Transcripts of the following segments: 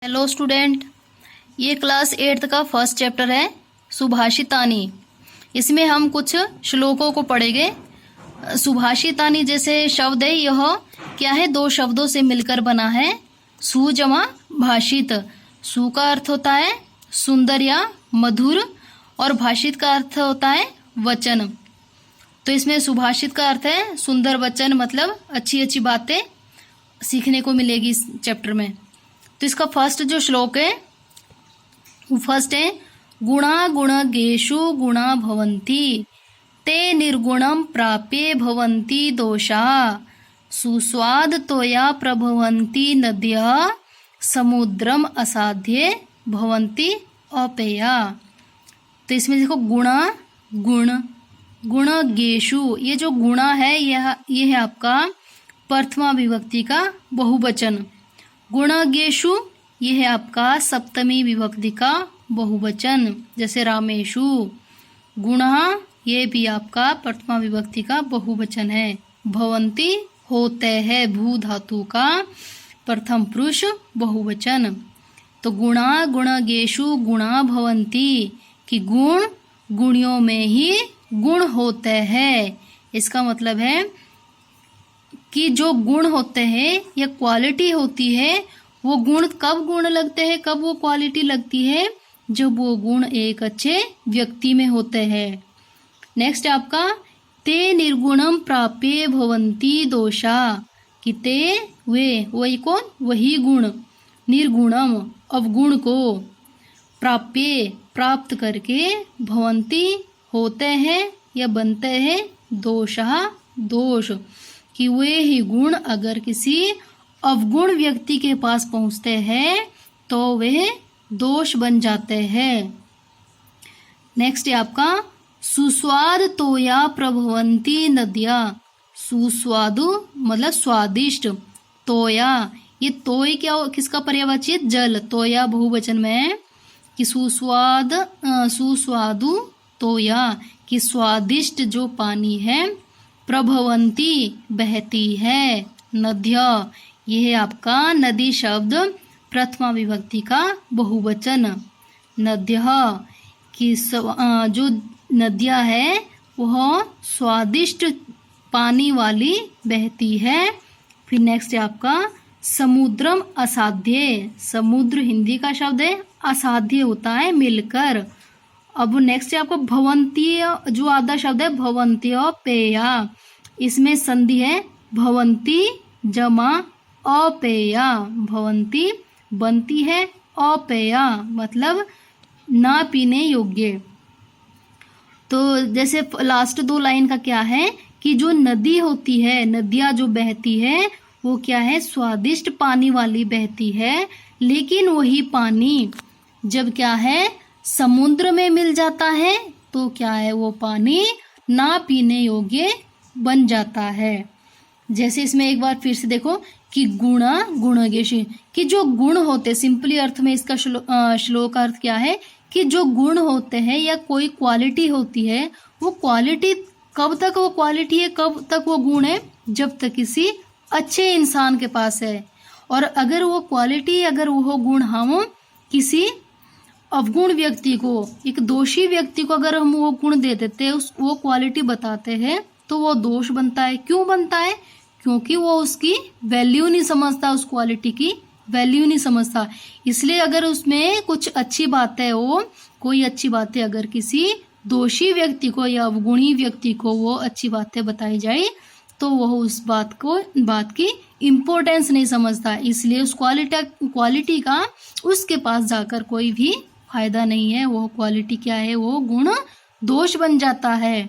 Hello student, ये class 8th का first chapter है सुभाषितानी। इसमें हम कुछ श्लोकों को पढ़ेंगे। सुभाषितानी जैसे शब्द है, यह क्या है, दो शब्दों से मिलकर बना है। सु जमा भाषित। सु का अर्थ होता है सुंदर या मधुर और भाषित का अर्थ होता है वचन। तो इसमें सुभाषित का अर्थ है सुंदर वचन, मतलब अच्छी अच्छी बातें सीखने को मिलेगी इस चैप्टर में। तो इसका फर्स्ट जो श्लोक है वो फर्स्ट है, गुणा गुणगेषु गुणा भवन्ति ते निर्गुणं प्राप्ये भवन्ति दोषा सुस्वाद तोया प्रभवन्ति नद्यः समुद्रम असाध्ये भवन्ति अपेया। तो इसमें देखो गुणा गुण गुणगेषु, ये जो गुणा है यह है आपका प्रथमा विभक्ति का बहुवचन। गुणगेषु ये है आपका सप्तमी विभक्ति का बहुवचन, जैसे रामेषु। गुणः ये भी आपका प्रथमा विभक्ति का बहुवचन है। भवन्ति होते हैं, भू धातु का प्रथम पुरुष बहुवचन। तो गुणा गुणगेषु गुणा भवन्ति कि गुण गुणियों में ही गुण होते हैं। इसका मतलब है कि जो गुण होते हैं या क्वालिटी होती है, वो गुण कब गुण लगते हैं, कब वो क्वालिटी लगती है, जब वो गुण एक अच्छे व्यक्ति में होते हैं। नेक्स्ट आपका ते निर्गुणम प्राप्ये भवन्ति दोषा कि ते वे, वही कौन, वही गुण, निर्गुणम अवगुण को, प्राप्ये प्राप्त करके, भवन्ति होते हैं या बनते हैं, दोषा दोष कि वे ही गुण अगर किसी अवगुण व्यक्ति के पास पहुंचते हैं तो वे दोष बन जाते हैं। नेक्स्ट है आपका सुस्वाद तोया प्रभवन्ति नद्या। सुस्वादु मतलब स्वादिष्ट, तोया ये तोय क्या, किसका पर्यायवाची, जल। तोया बहुवचन में कि सुस्वादु तोया कि स्वादिष्ट जो पानी है, प्रभवन्ति बहती है, नद्य यह है आपका नदी शब्द प्रथमा विभक्ति का बहुवचन। नद्यः कि जो नदियाँ है वह स्वादिष्ट पानी वाली बहती है। फिर नेक्स्ट है आपका समुद्रम असाध्य। समुद्र हिंदी का शब्द है, असाध्य होता है मिलकर। अब नेक्स्ट है आपको भवन्तीय, जो आधा शब्द है भवन्तीय पेया। इसमें संधि है भवन्ति जमा अपेया। भवन्ति बनती है, अपेया मतलब ना पीने योग्य। तो जैसे लास्ट दो लाइन का क्या है कि जो नदी होती है, नदियाँ जो बहती है वो क्या है, स्वादिष्ट पानी वाली बहती है। लेकिन वही पानी जब क्या है समुद्र में मिल जाता है तो क्या है, वो पानी ना पीने योग्य बन जाता है। जैसे इसमें एक बार फिर से देखो कि गुणा गुणगेषु कि जो गुण होते, सिंपली अर्थ में इसका श्लोक अर्थ क्या है कि जो गुण होते हैं या कोई क्वालिटी होती है, वो क्वालिटी कब तक वो क्वालिटी है, कब तक वो गुण है, जब तक किसी अच्छे इंसान के पास है। और अगर वो क्वालिटी, अगर वो गुण हम किसी अवगुण व्यक्ति को, एक दोषी व्यक्ति को अगर हम वो गुण दे देते हैं, वो क्वालिटी बताते हैं, तो वो दोष बनता है। क्यों बनता है? क्योंकि वो उसकी वैल्यू नहीं समझता, उस क्वालिटी की वैल्यू नहीं समझता। इसलिए अगर उसमें कुछ अच्छी बातें हो, कोई अच्छी बातें अगर किसी दोषी व्यक्ति को या अवगुणी व्यक्ति को वो अच्छी बातें बताई जाए, तो वह उस बात की इम्पोर्टेंस नहीं समझता। इसलिए उस क्वालिटी का उसके पास जाकर कोई भी फायदा नहीं है। वो क्वालिटी क्या है, वो गुण दोष बन जाता है।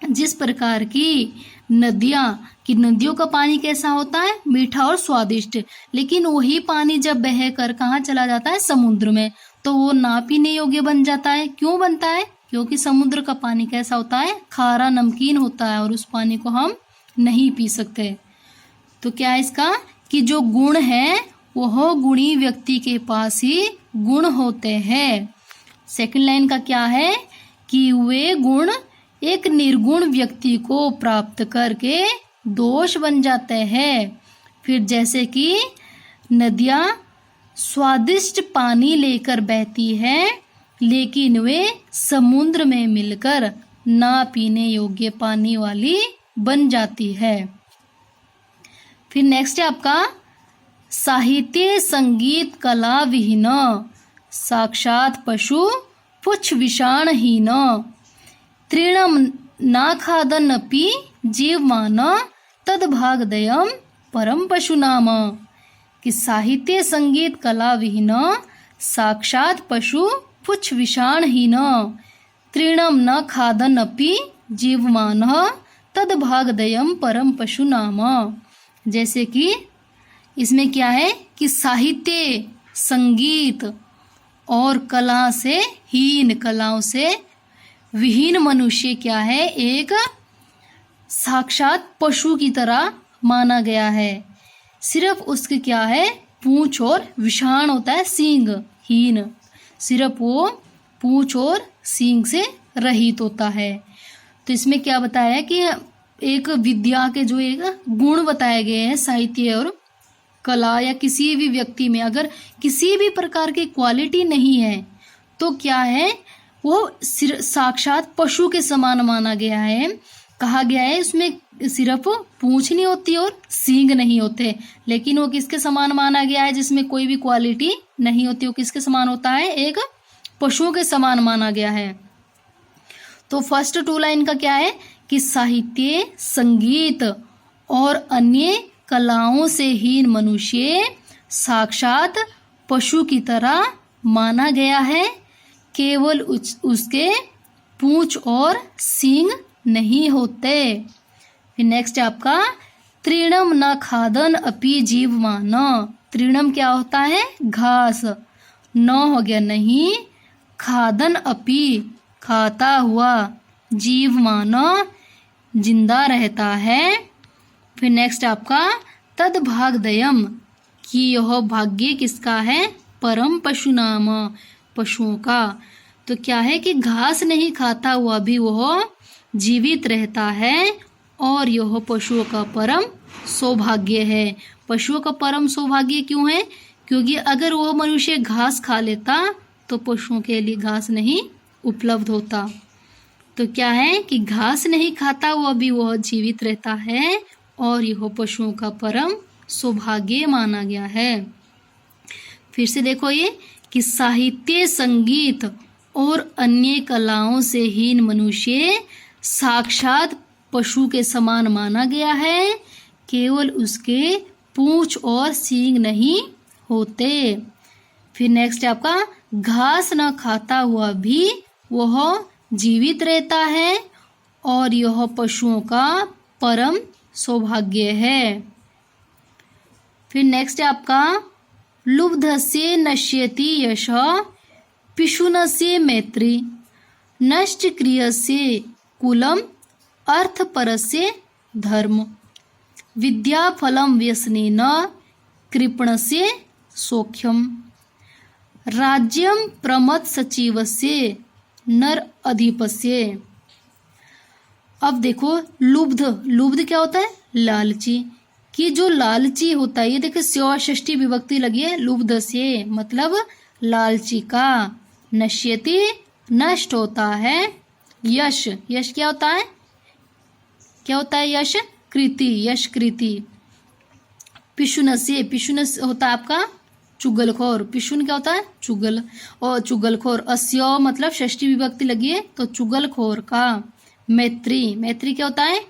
जिस प्रकार की नदियों का पानी कैसा होता है, मीठा और स्वादिष्ट, लेकिन वही पानी जब बहकर कहाँ चला जाता है, समुद्र में, तो वो ना पीने योग्य बन जाता है। क्यों बनता है? क्योंकि समुद्र का पानी कैसा होता है, खारा नमकीन होता है और उस पानी को हम नहीं पी सकते। तो क्या है इसका कि जो गुण है वह गुणी व्यक्ति के पास ही गुण होते हैं। सेकंड लाइन का क्या है कि वे गुण एक निर्गुण व्यक्ति को प्राप्त करके दोष बन जाते हैं। फिर जैसे कि नदियाँ स्वादिष्ट पानी लेकर बहती है, लेकिन वे समुद्र में मिलकर ना पीने योग्य पानी वाली बन जाती है। फिर नेक्स्ट है आपका साहित्य संगीत कला विहीन, साक्षात पशु पुच्छ विषाणहीन, तृणम ना खादन्नपि जीवमान, तद्भागदयम परम पशु नाम। कि साहित्य संगीत कला विहीन, साक्षात पशु पुच्छ विषाणहीन, तृणम न खादन्नपि जीवमान, तद्भागदयम परम पशु नाम। जैसे कि इसमें क्या है कि साहित्य संगीत और कला से हीन, कलाओं से विहीन मनुष्य क्या है, एक साक्षात पशु की तरह माना गया है। सिर्फ उसके क्या है, पूंछ और विषाण होता है सींग, हीन, सिर्फ वो पूंछ और सींग से रहित होता है। तो इसमें क्या बताया है कि एक विद्या के जो एक गुण बताए गए हैं साहित्य और कला या किसी भी व्यक्ति में अगर किसी भी प्रकार की क्वालिटी नहीं है तो क्या है, वो साक्षात पशु के समान माना गया है। कहा गया है उसमें सिर्फ पूंछ नहीं होती और सींग नहीं होते, लेकिन वो किसके समान माना गया है, जिसमें कोई भी क्वालिटी नहीं होती, वो किसके समान होता है, एक पशुओं के समान माना गया है। तो फर्स्ट 2 लाइन का क्या है कि साहित्य संगीत और अन्य कलाओं से हीन मनुष्य साक्षात पशु की तरह माना गया है, केवल उसके पूंछ और सींग नहीं होते। फिर नेक्स्ट आपका तृणम न खादन अपि जीवमान। तृणम क्या होता है, घास, न हो गया नहीं, खादन अपि खाता हुआ, जीवमान जिंदा रहता है। फिर नेक्स्ट आपका तद्भागदयम कि यह भाग्य किसका है, परम पशु नाम, पशुओं का। तो क्या है कि घास नहीं खाता हुआ भी वह जीवित रहता है और यह पशुओं का परम सौभाग्य है। पशुओं का परम सौभाग्य क्यों है, क्योंकि अगर वह मनुष्य घास खा लेता तो पशुओं के लिए घास नहीं उपलब्ध होता। तो क्या है कि घास नहीं खाता हुआ भी वह जीवित रहता है और यह पशुओं का परम सौभाग्य माना गया है। फिर से देखो ये कि साहित्य संगीत और अन्य कलाओं से हीन मनुष्य साक्षात पशु के समान माना गया है, केवल उसके पूंछ और सींग नहीं होते। फिर नेक्स्ट आपका घास न खाता हुआ भी वह जीवित रहता है और यह पशुओं का परम सौभाग्य है। फिर नेक्स्ट आपका लुब्धस्य नश्यति यश, पिशुनस्य मैत्री, नष्ट क्रियस्य कुलम, अर्थपरस्य धर्म, विद्या फलम व्यसनेन, कृपणस्य सौख्यम, राज्यम प्रमथ सचिवस्य, नर अधिपस्य। अब देखो लुब्ध, लुब्ध क्या होता है, लालची, कि जो लालची होता है, ये देखो स्व षष्ठी विभक्ति लगी है, लुब्ध से मतलब लालची का, नश्यति नष्ट होता है, यश, यश क्या होता है, क्या होता है यश, कृति, यश कृति, पिशुन से, पिशुन होता है आपका चुगलखोर, पिशुन क्या होता है चुगल, और चुगलखोर, अस्यो मतलब षष्ठी विभक्ति लगी है तो चुगलखोर का, मैत्री, मैत्री क्या होता है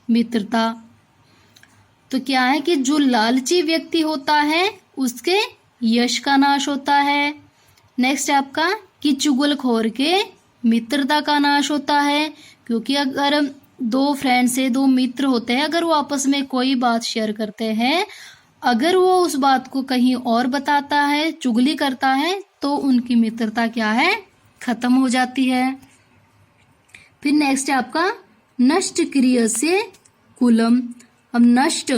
मित्रता। तो क्या है कि जो लालची व्यक्ति होता है उसके यश का नाश होता है। नेक्स्ट आपका कि चुगलखोर के मित्रता का नाश होता है, क्योंकि अगर 2 फ्रेंड से 2 मित्र होते हैं, अगर वो आपस में कोई बात शेयर करते हैं, अगर वो उस बात को कहीं और बताता है, चुगली करता है, तो उनकी मित्रता क्या है खत्म हो जाती है। फिर नेक्स्ट है आपका नष्ट क्रिया से कुलम। अब नष्ट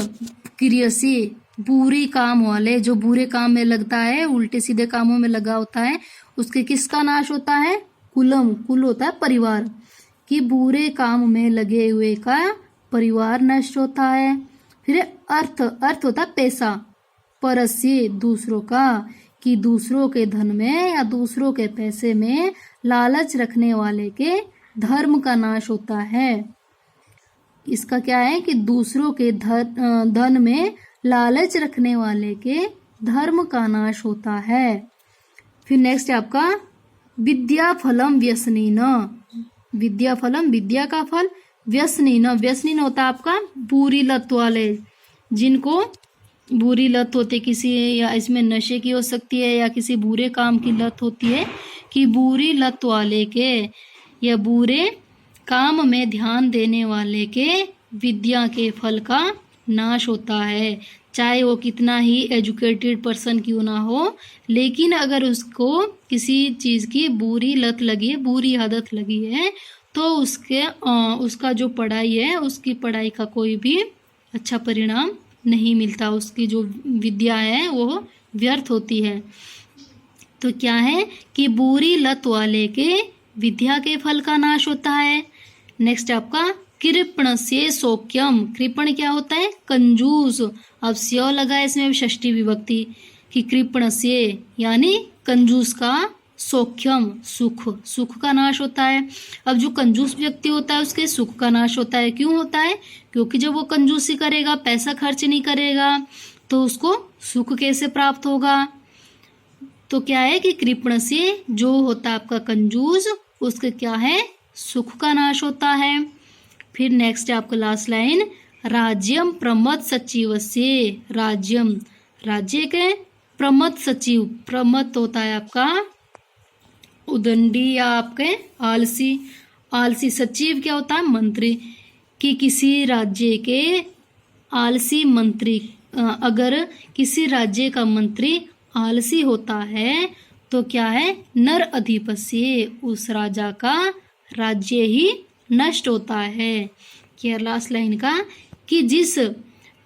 क्रिया से बुरी काम वाले, जो बुरे काम में लगता है, उल्टे सीधे कामों में लगा होता है, उसके किसका नाश होता है, कुलम, कुल होता है परिवार, कि बुरे काम में लगे हुए का परिवार नष्ट होता है। फिर अर्थ, अर्थ होता है पैसा, परस्य दूसरों का, कि दूसरों के धन में या दूसरों के पैसे में लालच रखने वाले के धर्म का नाश होता है। इसका क्या है कि दूसरों के धन में लालच रखने वाले के धर्म का नाश होता है। फिर नेक्स्ट है आपका विद्या फलम व्यसनीन। विद्या फलम, विद्या का फल, व्यसनीन, व्यसनीन होता है आपका बुरी लत वाले, जिनको बुरी लत होती है किसी, या इसमें नशे की हो सकती है या किसी बुरे काम की लत होती है, कि बुरी लत वाले के या बुरे काम में ध्यान देने वाले के विद्या के फल का नाश होता है। चाहे वो कितना ही एजुकेटेड पर्सन क्यों ना हो, लेकिन अगर उसको किसी चीज़ की बुरी लत लगी है, बुरी आदत लगी है, तो उसका जो पढ़ाई है, उसकी पढ़ाई का कोई भी अच्छा परिणाम नहीं मिलता, उसकी जो विद्या है वो व्यर्थ होती है। तो क्या है कि बुरी लत वाले के विद्या के फल का नाश होता है। नेक्स्ट आपका कृपण से सौख्यम। कृपण क्या होता है? कंजूस। अब स्यो लगा है इसमें षष्ठी विभक्ति, कि कृपण से यानी कंजूस का, सौख्यम सुख, सुख का नाश होता है। अब जो कंजूस व्यक्ति होता है उसके सुख का नाश होता है। क्यों होता है? क्योंकि जब वो कंजूसी करेगा, पैसा खर्च नहीं करेगा, तो उसको सुख कैसे प्राप्त होगा? तो क्या है कि कृपण से जो होता है आपका कंजूस, उसके क्या है? सुख का नाश होता है। फिर नेक्स्ट है आपका लास्ट लाइन, राज्यम प्रमद सचिव से। राज्यम, राज्य के प्रमद सचिव, प्रमद होता है आपका उदंडी या आपके आलसी, आलसी। सचिव क्या होता है? मंत्री। कि किसी राज्य के आलसी मंत्री, अगर किसी राज्य का मंत्री आलसी होता है तो क्या है? नर अधिपस्य, उस राजा का राज्य ही नष्ट होता है। क्या लास्ट लाइन का, कि जिस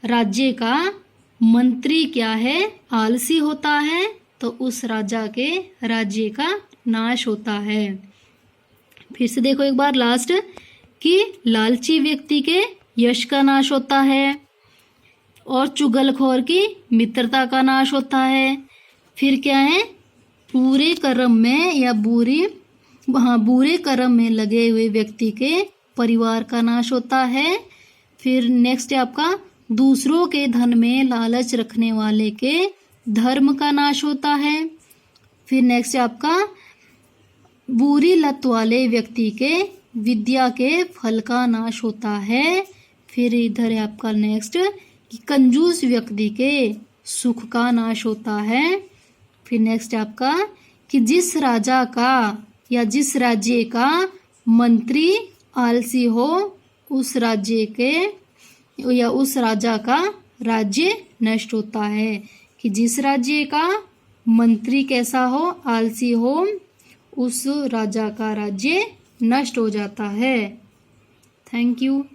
राज्य का मंत्री क्या है? आलसी होता है, तो उस राजा के राज्य का नाश होता है। फिर से देखो एक बार लास्ट, कि लालची व्यक्ति के यश का नाश होता है, और चुगलखोर की मित्रता का नाश होता है। फिर क्या है? बुरे कर्म में या बुरे कर्म में लगे हुए व्यक्ति के परिवार का नाश होता है। फिर नेक्स्ट है आपका दूसरों के धन में लालच रखने वाले के धर्म का नाश होता है। फिर नेक्स्ट है आपका बुरी लत वाले व्यक्ति के विद्या के फल का नाश होता है। फिर इधर है आपका नेक्स्ट, कि कंजूस व्यक्ति के सुख का नाश होता है। फिर नेक्स्ट है आपका, कि जिस राजा का या जिस राज्य का मंत्री आलसी हो, उस राज्य के या उस राजा का राज्य नष्ट होता है। कि जिस राज्य का मंत्री कैसा हो? आलसी हो, उस राजा का राज्य नष्ट हो जाता है। Thank you.